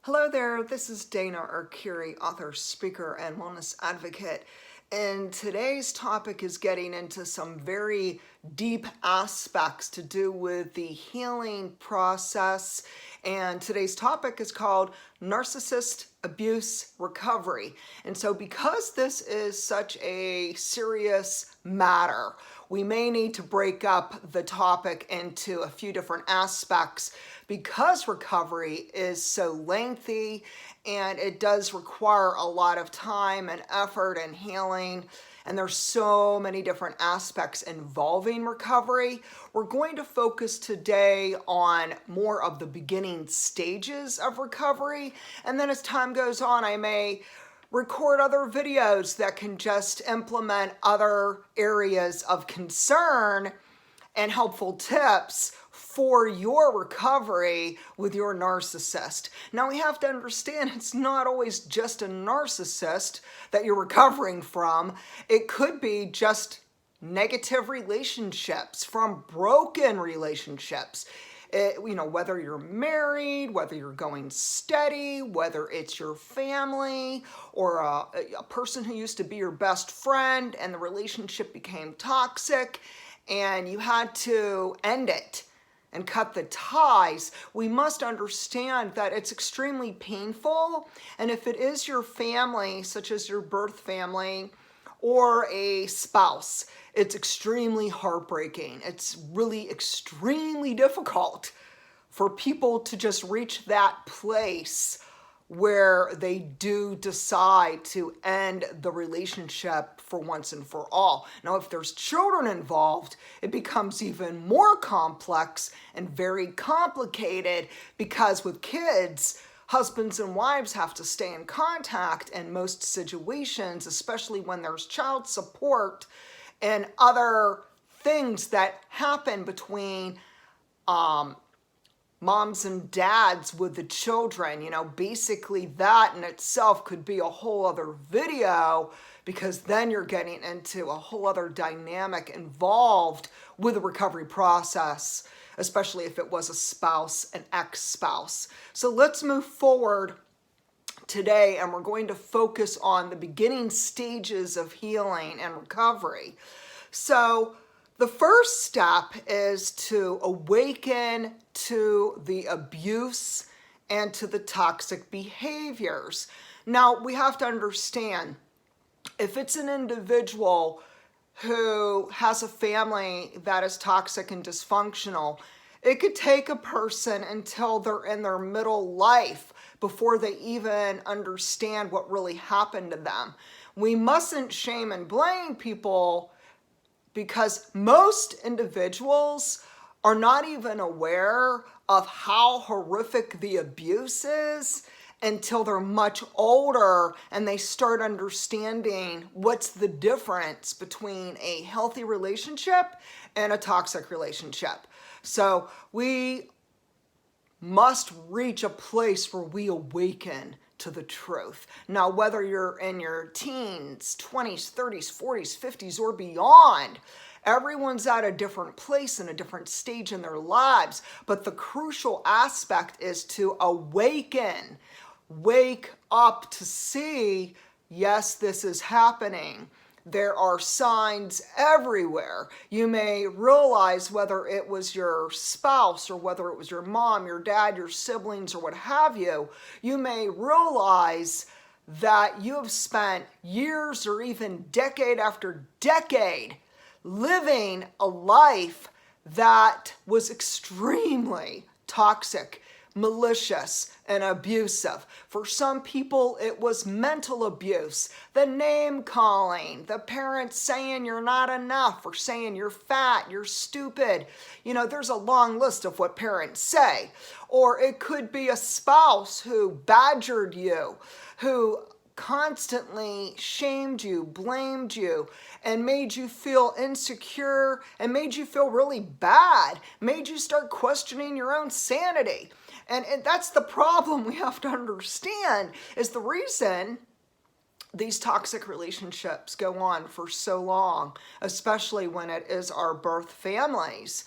Hello there, this is Dana Arcuri, author, speaker, and wellness advocate. And today's topic is getting into some very deep aspects to do with the healing process. And today's topic is called Narcissist Abuse Recovery. And so because this is such a serious matter, we may need to break up the topic into a few different aspects because recovery is so lengthy and it does require a lot of time and effort and healing. And there's so many different aspects involving recovery. We're going to focus today on more of the beginning stages of recovery. And then as time goes on, I may record other videos that can just implement other areas of concern and helpful tips for your recovery with your narcissist. Now we have to understand it's not always just a narcissist that you're recovering from. It could be just negative relationships, from broken relationships. Whether you're married, whether you're going steady, whether it's your family or a person who used to be your best friend and the relationship became toxic and you had to end it and cut the ties, we must understand that it's extremely painful. And if it is your family, such as your birth family or a spouse, it's extremely heartbreaking. It's really extremely difficult for people to just reach that place where they do decide to end the relationship for once and for all. Now, if there's children involved, it becomes even more complex and very complicated because with kids, husbands and wives have to stay in contact in most situations, especially when there's child support and other things that happen between moms and dads with the children. Basically that in itself could be a whole other video, because then you're getting into a whole other dynamic involved with the recovery process, especially if it was a spouse, an ex-spouse. So let's move forward today, and we're going to focus on the beginning stages of healing and recovery. So the first step is to awaken to the abuse and to the toxic behaviors. Now, we have to understand, if it's an individual who has a family that is toxic and dysfunctional, it could take a person until they're in their middle life before they even understand what really happened to them. We mustn't shame and blame people, because most individuals are not even aware of how horrific the abuse is until they're much older and they start understanding what's the difference between a healthy relationship and a toxic relationship. So we must reach a place where we awaken to the truth. Now, whether you're in your teens, 20s, 30s, 40s, 50s, or beyond, everyone's at a different place and a different stage in their lives. But the crucial aspect is to awaken, wake up to see, yes, this is happening. There are signs everywhere. You may realize, whether it was your spouse or whether it was your mom, your dad, your siblings, or what have you, you may realize that you have spent years or even decade after decade living a life that was extremely toxic, malicious, and abusive. For some people, it was mental abuse, the name calling, the parents saying you're not enough, or saying you're fat, you're stupid. There's a long list of what parents say. Or it could be a spouse who badgered you, who constantly shamed you, blamed you, and made you feel insecure, and made you feel really bad, made you start questioning your own sanity. And that's the problem we have to understand, is the reason these toxic relationships go on for so long, especially when it is our birth families,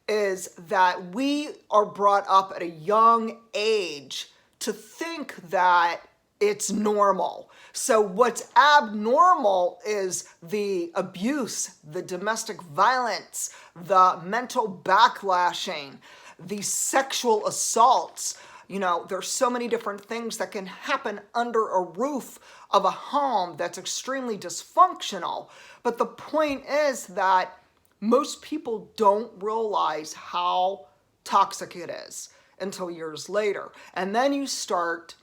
is that we are brought up at a young age to think think that it's normal. So what's abnormal is the abuse, the domestic violence, the mental backlashing, the sexual assaults. You know, there's so many different things that can happen under a roof of a home that's extremely dysfunctional. But the point is that most people don't realize how toxic it is until years later. And then you start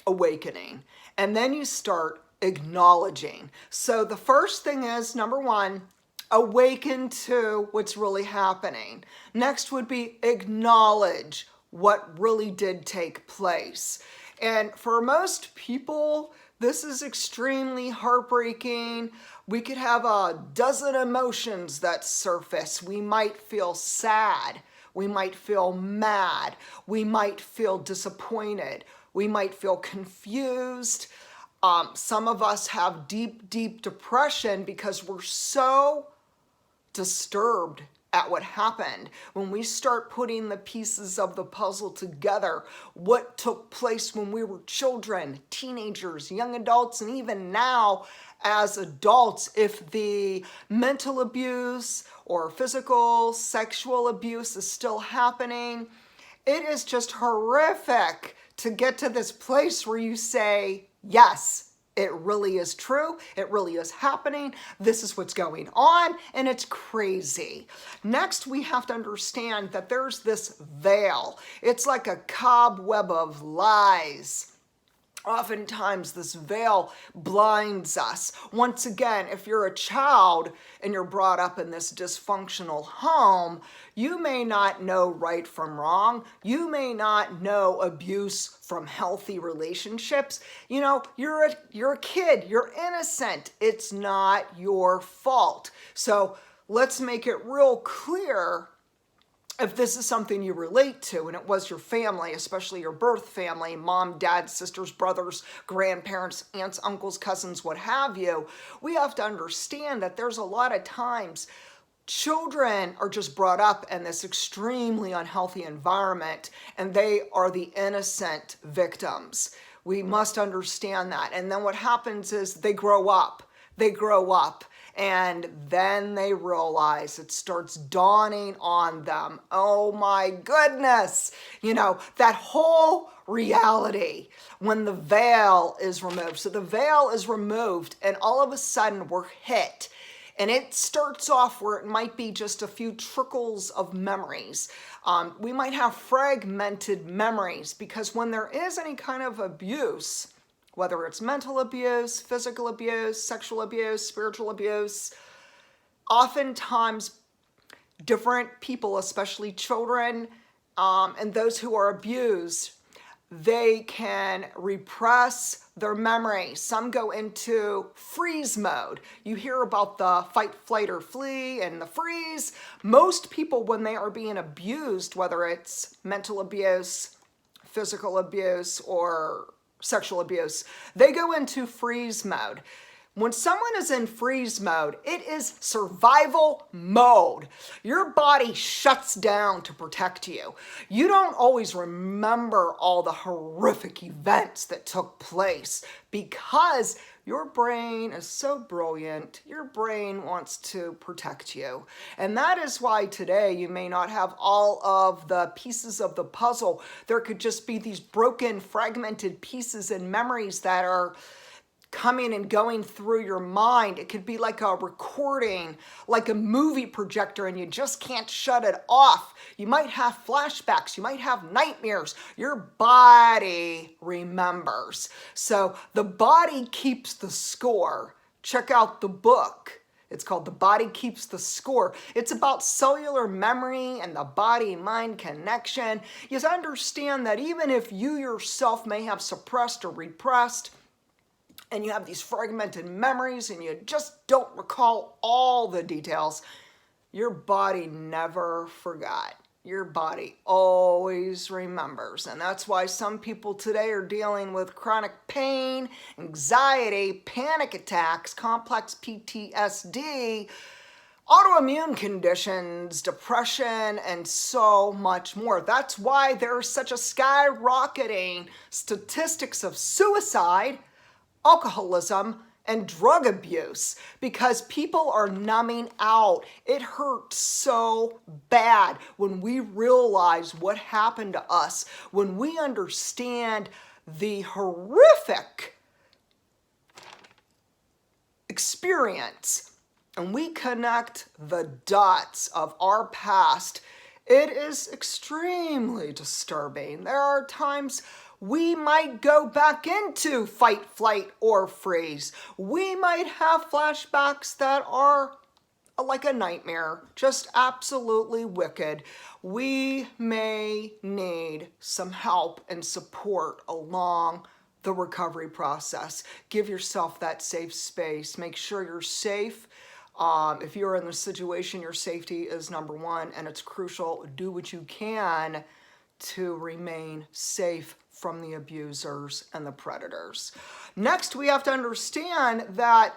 awakening, and then you start acknowledging. So the first thing is, number one, awaken to what's really happening. Next would be acknowledge what really did take place. And for most people, this is extremely heartbreaking. We could have a dozen emotions that surface. We might feel sad. We might feel mad. We might feel disappointed. We might feel confused. Some of us have deep, deep depression because we're so disturbed at what happened. When we start putting the pieces of the puzzle together, what took place when we were children, teenagers, young adults, and even now as adults, if the mental abuse or physical, sexual abuse is still happening, it is just horrific to get to this place where you say, yes, it really is true. It really is happening. This is what's going on, and it's crazy. Next, we have to understand that there's this veil. It's like a cobweb of lies. Oftentimes, this veil blinds us. Once again, if you're a child and you're brought up in this dysfunctional home, you may not know right from wrong. You may not know abuse from healthy relationships. You know, you're a kid. You're innocent. It's not your fault. So let's make it real clear. If this is something you relate to, and it was your family, especially your birth family, mom, dad, sisters, brothers, grandparents, aunts, uncles, cousins, what have you, we have to understand that there's a lot of times children are just brought up in this extremely unhealthy environment, and they are the innocent victims. We must understand that. And then what happens is they grow up. And then they realize, it starts dawning on them, oh my goodness, you know, that whole reality when the veil is removed. So the veil is removed, and all of a sudden we're hit. And it starts off where it might be just a few trickles of memories. We might have fragmented memories, because when there is any kind of abuse, whether it's mental abuse, physical abuse, sexual abuse, spiritual abuse, oftentimes different people, especially children, and those who are abused, they can repress their memory. Some go into freeze mode. You hear about the fight, flight, or flee and the freeze. Most people, when they are being abused, whether it's mental abuse, physical abuse, or sexual abuse, they go into freeze mode. When someone is in freeze mode, it is survival mode. Your body shuts down to protect you. You don't always remember all the horrific events that took place, because your brain is so brilliant. Your brain wants to protect you. And that is why today you may not have all of the pieces of the puzzle. There could just be these broken, fragmented pieces and memories that are coming and going through your mind. It could be like a recording, like a movie projector, and you just can't shut it off. You might have flashbacks. You might have nightmares. Your body remembers. So the body keeps the score. Check out the book. It's called The Body Keeps the Score. It's about cellular memory and the body-mind connection. You understand that even if you yourself may have suppressed or repressed, and you have these fragmented memories and you just don't recall all the details, your body never forgot. Your body always remembers. And that's why some people today are dealing with chronic pain, anxiety, panic attacks, complex PTSD, autoimmune conditions, depression, and so much more. That's why there's such a skyrocketing statistics of suicide, alcoholism, and drug abuse, because people are numbing out. It hurts so bad when we realize what happened to us, when we understand the horrific experience and we connect the dots of our past. It is extremely disturbing. There are times we might go back into fight, flight, or freeze. We might have flashbacks that are like a nightmare, just absolutely wicked. We may need some help and support along the recovery process. Give yourself that safe space. Make sure you're safe. If you're in this situation, your safety is number one, and it's crucial. Do what you can to remain safe from the abusers and the predators. Next, we have to understand that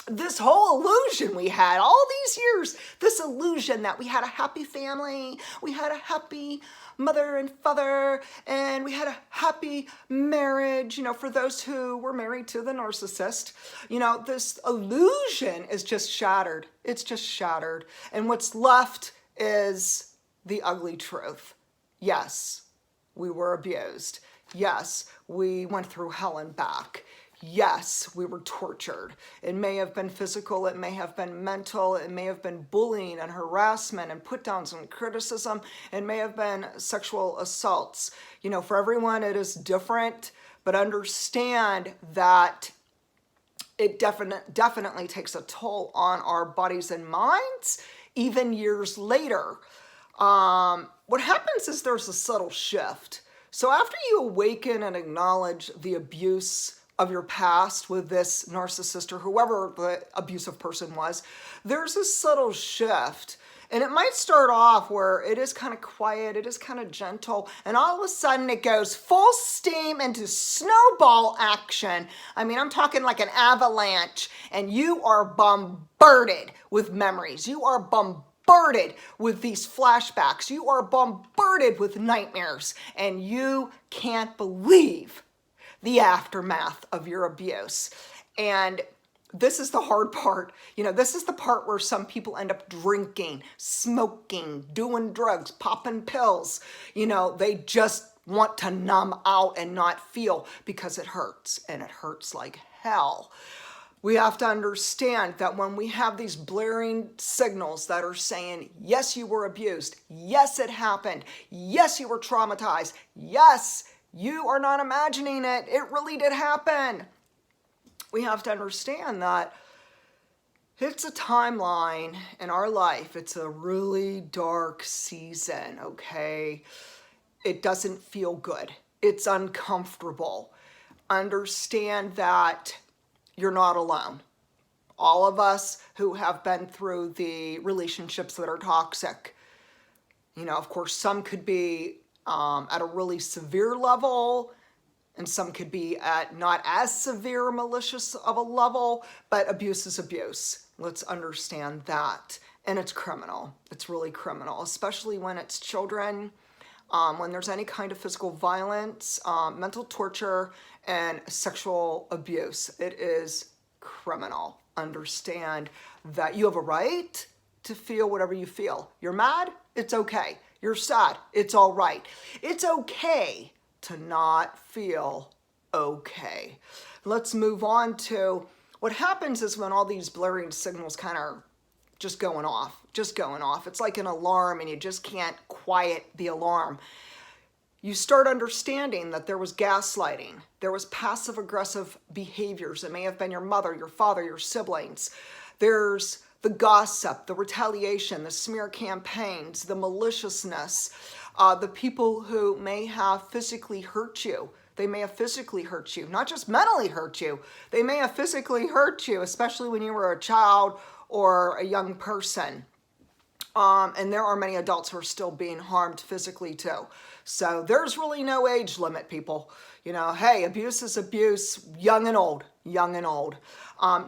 this whole illusion we had all these years, this illusion that we had a happy family, we had a happy mother and father, and we had a happy marriage, for those who were married to the narcissist, this illusion is just shattered. It's just shattered. And what's left is the ugly truth. Yes, we were abused. Yes, we went through hell and back. Yes, we were tortured. It may have been physical, it may have been mental, it may have been bullying and harassment and put downs and criticism, it may have been sexual assaults. For everyone it is different, but understand that it definitely takes a toll on our bodies and minds, even years later. What happens is there's a subtle shift. So after you awaken and acknowledge the abuse of your past with this narcissist or whoever the abusive person was, there's a subtle shift. And it might start off where it is kind of quiet, it is kind of gentle, and all of a sudden it goes full steam into snowball action. I'm talking like an avalanche, and you are bombarded with memories. You are bombarded with these flashbacks. You are bombarded with nightmares, and you can't believe the aftermath of your abuse. And this is the hard part. This is the part where some people end up drinking, smoking, doing drugs, popping pills. They just want to numb out and not feel because it hurts, and it hurts like hell. We have to understand that when we have these blaring signals that are saying, yes, you were abused. Yes, it happened. Yes, you were traumatized. Yes, you are not imagining it. It really did happen. We have to understand that it's a timeline in our life. It's a really dark season, okay? It doesn't feel good. It's uncomfortable. Understand that you're not alone. All of us who have been through the relationships that are toxic, of course, some could be at a really severe level, and some could be at not as severe or malicious of a level, but abuse is abuse. Let's understand that. And it's criminal. It's really criminal, especially when it's children, when there's any kind of physical violence, mental torture, and sexual abuse. It is criminal. Understand that you have a right to feel whatever you feel. You're mad? It's okay. You're sad. It's all right. It's okay to not feel okay. Let's move on to what happens is when all these blaring signals kind of just going off. It's like an alarm, and you just can't quiet the alarm. You start understanding that there was gaslighting. There was passive-aggressive behaviors. It may have been your mother, your father, your siblings. There's the gossip, the retaliation, the smear campaigns, the maliciousness, the people who may have physically hurt you. They may have physically hurt you, not just mentally hurt you. They may have physically hurt you, especially when you were a child or a young person. And there are many adults who are still being harmed physically too. So there's really no age limit, people. You know, hey, abuse is abuse, young and old, young and old.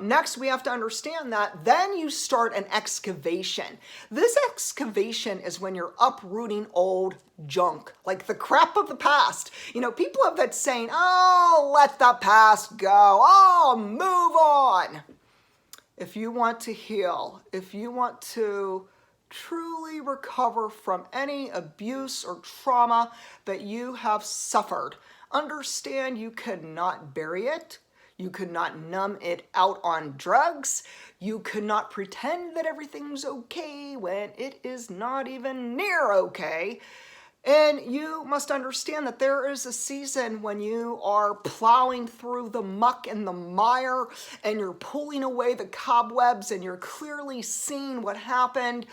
Next, we have to understand that then you start an excavation. This excavation is when you're uprooting old junk, like the crap of the past. You know, people have that saying, oh, let the past go. Oh, move on. If you want to heal, if you want to truly recover from any abuse or trauma that you have suffered, understand you cannot bury it. You could not numb it out on drugs. You could not pretend that everything's okay when it is not even near okay. And you must understand that there is a season when you are plowing through the muck and the mire and you're pulling away the cobwebs and you're clearly seeing what happened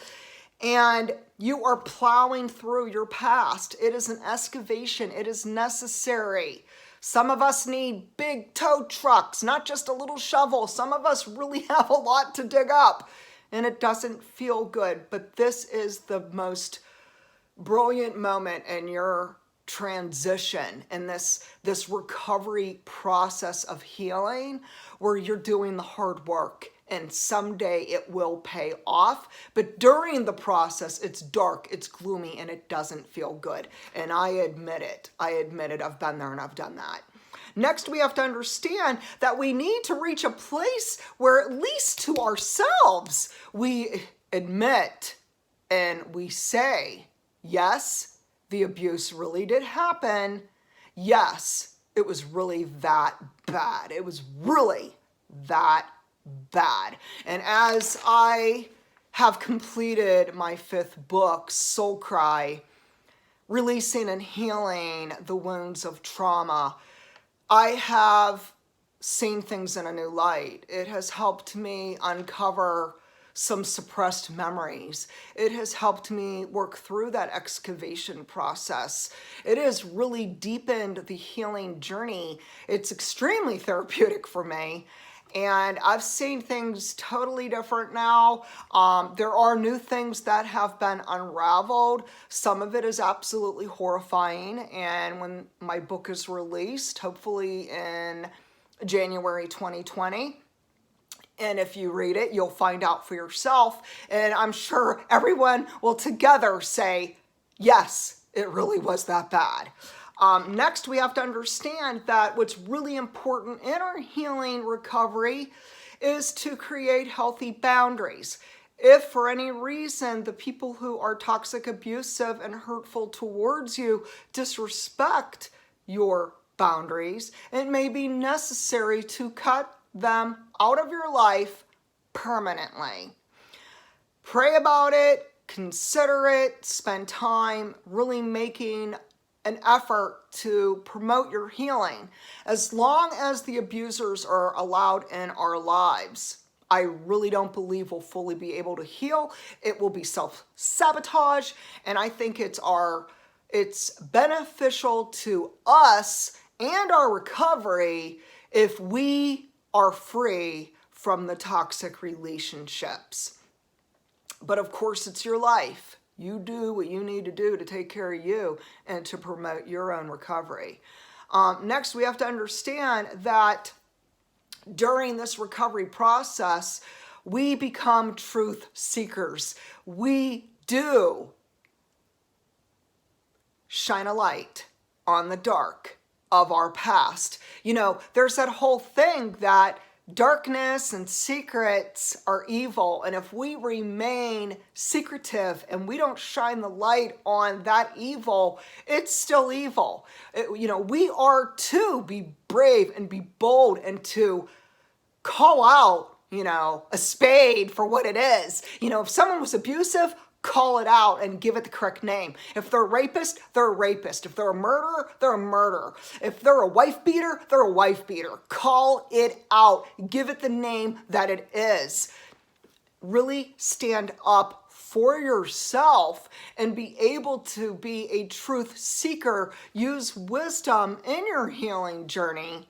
and you are plowing through your past. It is an excavation. It is necessary. Some of us need big tow trucks, not just a little shovel. Some of us really have a lot to dig up and it doesn't feel good. But this is the most brilliant moment in your transition in this recovery process of healing where you're doing the hard work and someday it will pay off. But during the process, it's dark, it's gloomy, and it doesn't feel good. And I admit it. I've been there and I've done that. Next, we have to understand that we need to reach a place where at least to ourselves, we admit and we say, yes, the abuse really did happen. Yes, it was really that bad. It was really that bad. And as I have completed my 5th book, Soul Cry, Releasing and Healing the Wounds of Trauma, I have seen things in a new light. It has helped me uncover some suppressed memories. It has helped me work through that excavation process. It has really deepened the healing journey. It's extremely therapeutic for me. And I've seen things totally different now. There are new things that have been unraveled. Some of it is absolutely horrifying. And when my book is released, hopefully in January 2020, and if you read it, you'll find out for yourself. And I'm sure everyone will together say, yes, it really was that bad. Next, we have to understand that what's really important in our healing recovery is to create healthy boundaries. If for any reason the people who are toxic, abusive, and hurtful towards you disrespect your boundaries, it may be necessary to cut them out of your life permanently. Pray about it, consider it, spend time really making an effort to promote your healing. As long as the abusers are allowed in our lives, I really don't believe we'll fully be able to heal. It will be self-sabotage, and I think it's beneficial to us and our recovery if we are free from the toxic relationships. But of course, it's your life. You do what you need to do to take care of you and to promote your own recovery. Next, we have to understand that during this recovery process, we become truth seekers. We do shine a light on the dark of our past. You know, there's that whole thing that darkness and secrets are evil, and if we remain secretive and we don't shine the light on that evil, it's still evil. We are to be brave and be bold and to call out, a spade for what it is. If someone was abusive, call it out and give it the correct name. If they're a rapist, they're a rapist. If they're a murderer, they're a murderer. If they're a wife beater, they're a wife beater. Call it out. Give it the name that it is. Really stand up for yourself and be able to be a truth seeker. Use wisdom in your healing journey.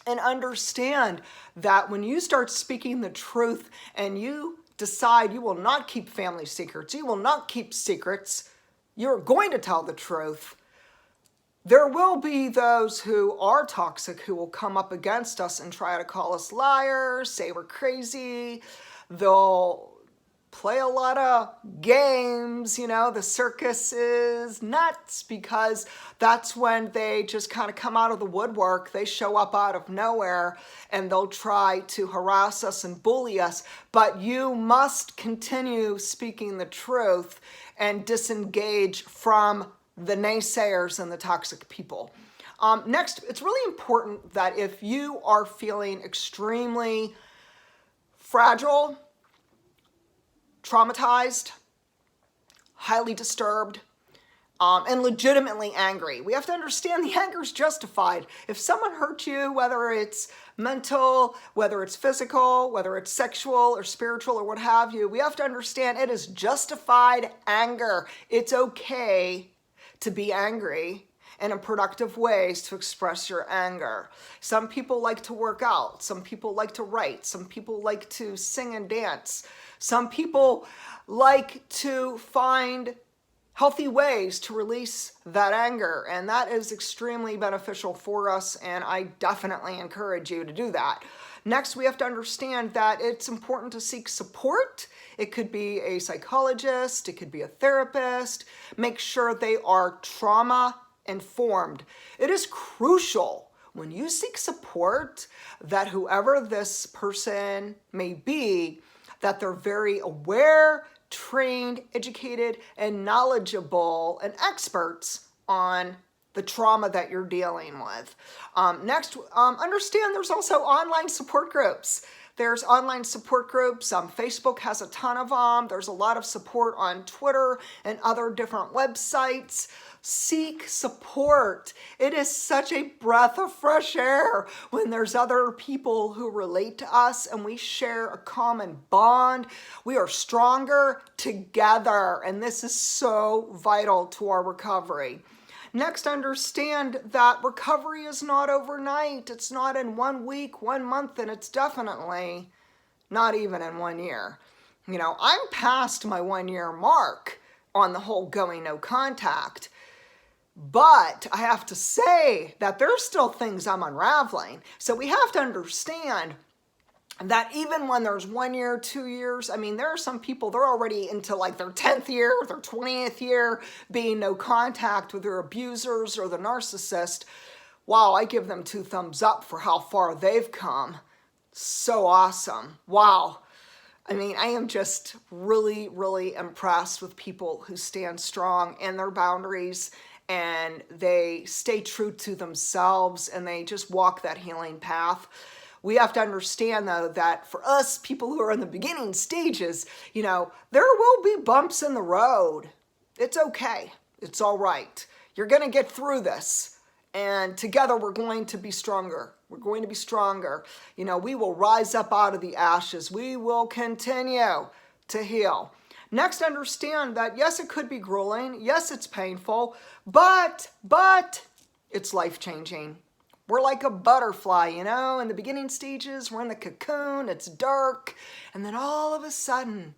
And understand that when you start speaking the truth and you decide you will not keep family secrets, you will not keep secrets, you're going to tell the truth, there will be those who are toxic who will come up against us and try to call us liars, say we're crazy. They'll play a lot of games, the circus is nuts, because that's when they just kind of come out of the woodwork. They show up out of nowhere and they'll try to harass us and bully us. But you must continue speaking the truth and disengage from the naysayers and the toxic people. Next, it's really important that if you are feeling extremely fragile, traumatized, highly disturbed, and legitimately angry, we have to understand the anger is justified. If someone hurt you, whether it's mental, whether it's physical, whether it's sexual or spiritual or what have you, we have to understand it is justified anger. It's okay to be angry and in productive ways to express your anger. Some people like to work out. Some people like to write. Some people like to sing and dance. Some people like to find healthy ways to release that anger, and that is extremely beneficial for us, and I definitely encourage you to do that. Next, we have to understand that it's important to seek support. It could be a psychologist, it could be a therapist. Make sure they are trauma informed. It is crucial when you seek support that whoever this person may be, that they're very aware, trained, educated, and knowledgeable and experts on the trauma that you're dealing with. Next, understand there's also online support groups. There's online support groups. Facebook has a ton of them. There's a lot of support on Twitter and other different websites. Seek support. It is such a breath of fresh air when there's other people who relate to us and we share a common bond. We are stronger together, and this is so vital to our recovery. Next, understand that recovery is not overnight. It's not in 1 week, 1 month, and it's definitely not even in 1 year. I'm past my 1 year mark on the whole going no contact. But I have to say that there's still things I'm unraveling. So we have to understand that even when there's 1 year, 2 years, there are some people, they're already into like their 10th year, their 20th year, being no contact with their abusers or the narcissist. Wow, I give them 2 thumbs up for how far they've come. So awesome. Wow. I am just really, really impressed with people who stand strong in their boundaries and they stay true to themselves and they just walk that healing path. We have to understand, though, that for us, people who are in the beginning stages, there will be bumps in the road. It's okay. It's all right. You're going to get through this. And together, we're going to be stronger. We're going to be stronger. We will rise up out of the ashes. We will continue to heal. Next, understand that, yes, it could be grueling. Yes, it's painful. But it's life-changing. We're like a butterfly, in the beginning stages, we're in the cocoon, it's dark, and then all of a sudden,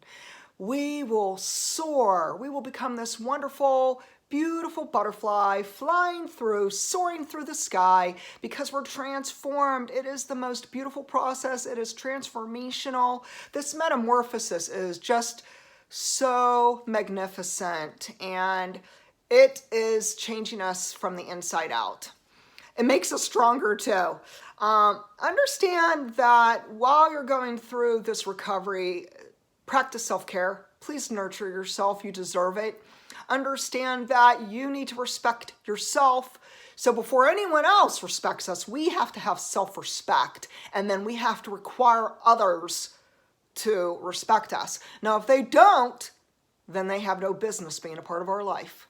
we will soar. We will become this wonderful, beautiful butterfly flying through, soaring through the sky because we're transformed. It is the most beautiful process. It is transformational. This metamorphosis is just so magnificent, and it is changing us from the inside out. It makes us stronger too. Understand that while you're going through this recovery, practice self-care. Please nurture yourself. You deserve it. Understand that you need to respect yourself. So before anyone else respects us, we have to have self-respect. And then we have to require others to respect us. Now, if they don't, then they have no business being a part of our life.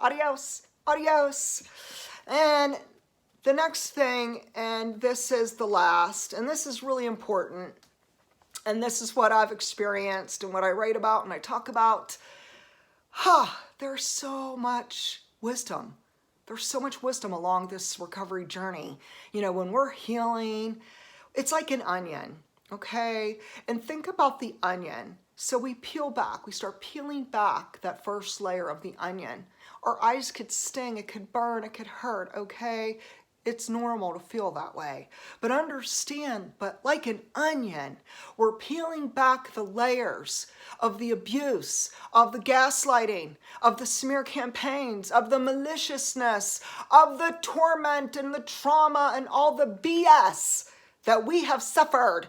Adios. Adios. And the next thing, and this is the last, and this is really important, and this is what I've experienced and what I write about and I talk about. There's so much wisdom. There's so much wisdom along this recovery journey. When we're healing, it's like an onion, okay? And think about the onion. So we peel back, we start peeling back that first layer of the onion. Our eyes could sting, it could burn, it could hurt, okay? It's normal to feel that way. But understand, but like an onion, we're peeling back the layers of the abuse, of the gaslighting, of the smear campaigns, of the maliciousness, of the torment and the trauma and all the BS that we have suffered.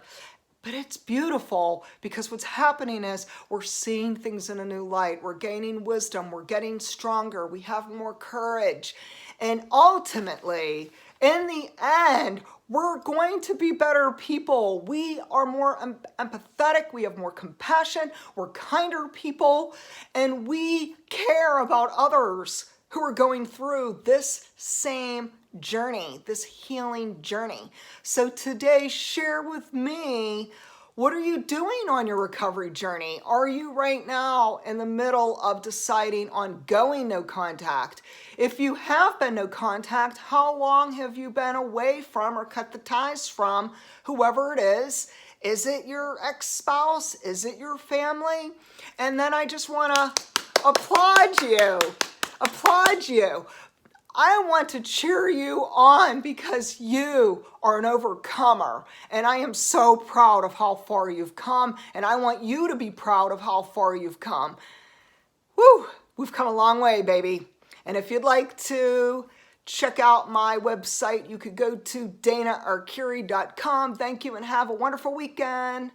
But it's beautiful because what's happening is we're seeing things in a new light. We're gaining wisdom. We're getting stronger. We have more courage. And ultimately, in the end, we're going to be better people. We are more empathetic. We have more compassion. We're kinder people. And we care about others who are going through this same journey, this healing journey. So today, share with me, what are you doing on your recovery journey? Are you right now in the middle of deciding on going no contact? If you have been no contact, how long have you been away from or cut the ties from whoever it is? Is it your ex-spouse? Is it your family? And then I just want to applaud you. I want to cheer you on because you are an overcomer. And I am so proud of how far you've come. And I want you to be proud of how far you've come. Woo, we've come a long way, baby. And if you'd like to check out my website, you could go to danaarcuri.com. Thank you and have a wonderful weekend.